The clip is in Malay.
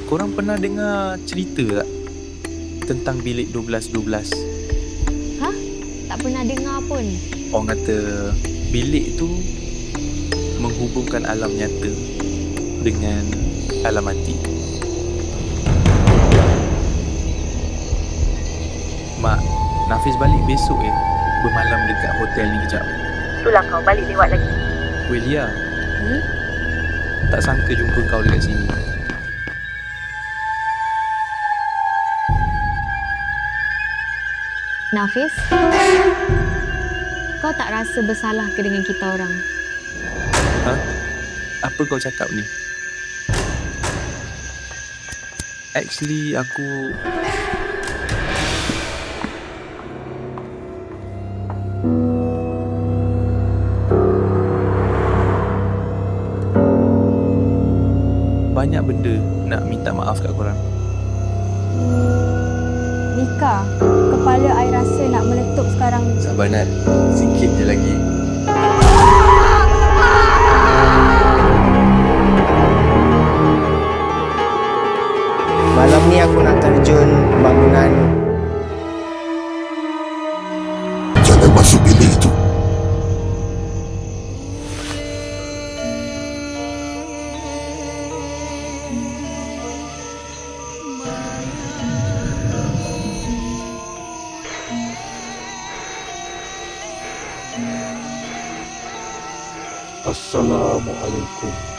Korang pernah dengar cerita tak tentang bilik 12-12? Hah? Tak pernah dengar pun. Orang kata bilik tu menghubungkan alam nyata dengan alam mati. Mak, Nafiz balik besok bermalam dekat hotel ni kejap. Itulah kau balik lewat lagi. Weh Lia, tak sangka jumpa kau dekat sini. Nafiz, kau tak rasa bersalah ke dengan kita orang? Ha? Apa kau cakap ni? Actually, aku... banyak benda nak minta maaf kat korang. Mika, kepala I rasa nak meletup sekarang. Sabar Nat, sikit je lagi. Malam ni aku nak terjun bangunan. Jangan masuk bilik itu. Assalamualaikum.